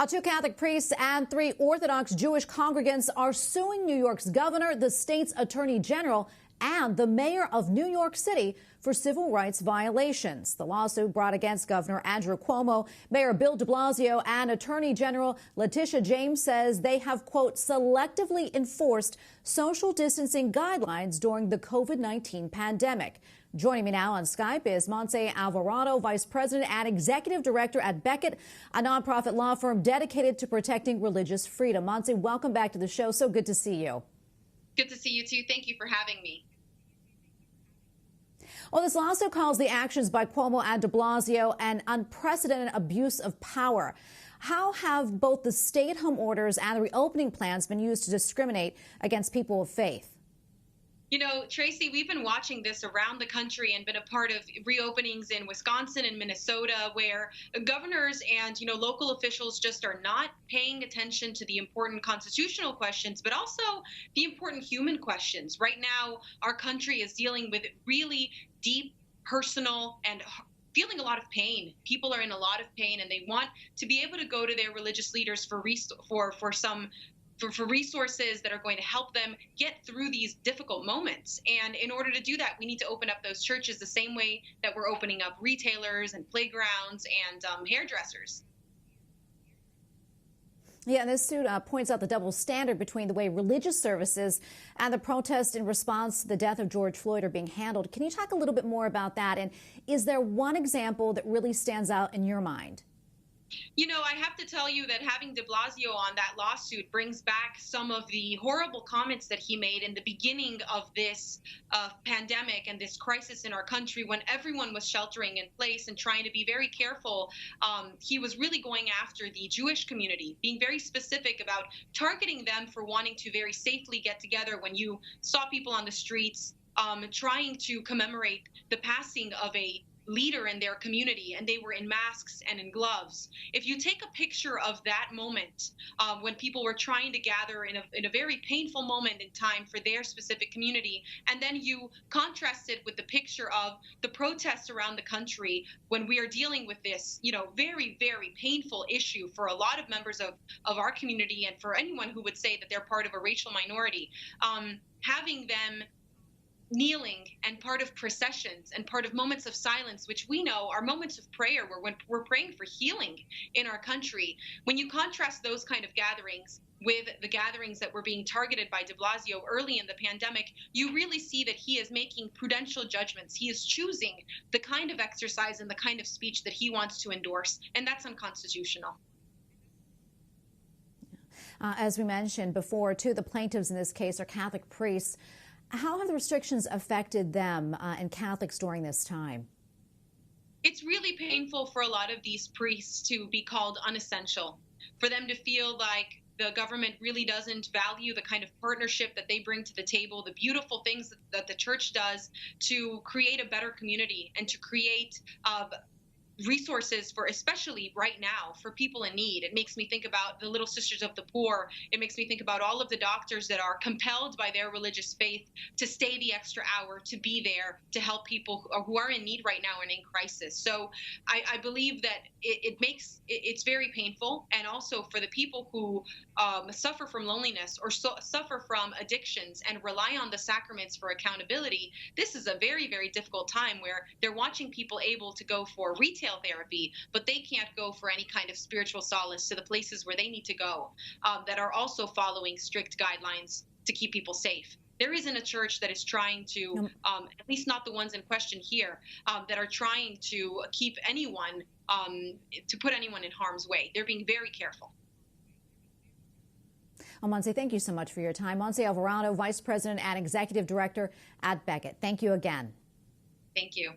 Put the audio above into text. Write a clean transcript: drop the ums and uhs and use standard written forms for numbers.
Two Catholic priests and 3 Orthodox Jewish congregants are suing New York's governor, the state's attorney general, and the mayor of New York City for civil rights violations. The lawsuit brought against Governor Andrew Cuomo, Mayor Bill de Blasio, and Attorney General Letitia James says they have, quote, selectively enforced social distancing guidelines during the COVID-19 pandemic. Joining me now on Skype is Montse Alvarado, Vice President and Executive Director at Becket, a nonprofit law firm dedicated to protecting religious freedom. Montse, welcome back to the show. So good to see you. Good to see you, too. Thank you for having me. Well, this lawsuit calls the actions by Cuomo and de Blasio an unprecedented abuse of power. How have both the stay-at-home orders and the reopening plans been used to discriminate against people of faith? You know, Tracy, we've been watching this around the country and been a part of reopenings in Wisconsin and Minnesota where governors and, local officials just are not paying attention to the important constitutional questions, but also the important human questions. Right now, our country is dealing with really deep, personal, and feeling a lot of pain. People are in a lot of pain, and they want to be able to go to their religious leaders for resources that are going to help them get through these difficult moments. And in order to do that, we need to open up those churches the same way that we're opening up retailers and playgrounds and hairdressers. Yeah, and this suit points out the double standard between the way religious services and the protest in response to the death of George Floyd are being handled. Can you talk a little bit more about that? And is there one example that really stands out in your mind? I have to tell you that having de Blasio on that lawsuit brings back some of the horrible comments that he made in the beginning of this pandemic and this crisis in our country when everyone was sheltering in place and trying to be very careful. He was really going after the Jewish community, being very specific about targeting them for wanting to very safely get together when you saw people on the streets trying to commemorate the passing of a leader in their community, and they were in masks and in gloves. If you take a picture of that moment when people were trying to gather in a very painful moment in time for their specific community, and then you contrast it with the picture of the protests around the country when we are dealing with this, very, very painful issue for a lot of members of our community and for anyone who would say that they're part of a racial minority, having them kneeling and part of processions and part of moments of silence, which we know are moments of prayer where when we're praying for healing in our country. When you contrast those kind of gatherings with the gatherings that were being targeted by de Blasio early in the pandemic, you really see that he is making prudential judgments. He is choosing the kind of exercise and the kind of speech that he wants to endorse, and that's unconstitutional. As we mentioned before, too, the plaintiffs in this case are Catholic priests. How have the restrictions affected them and Catholics during this time? It's really painful for a lot of these priests to be called unessential, for them to feel like the government really doesn't value the kind of partnership that they bring to the table, the beautiful things that the church does to create a better community and to create resources for, especially right now, for people in need. It makes me think about the Little Sisters of the Poor. It makes me think about all of the doctors that are compelled by their religious faith to stay the extra hour, to be there, to help people who are in need right now and in crisis. So I believe that it's very painful. And also for the people who suffer from loneliness or suffer from addictions and rely on the sacraments for accountability, this is a very, very difficult time where they're watching people able to go for retail therapy, but they can't go for any kind of spiritual solace to the places where they need to go that are also following strict guidelines to keep people safe. There isn't a church that is trying to, at least not the ones in question here, that are trying to keep anyone, to put anyone in harm's way. They're being very careful. Well, Montse, thank you so much for your time. Montse Alvarado, Vice President and Executive Director at Becket. Thank you again. Thank you.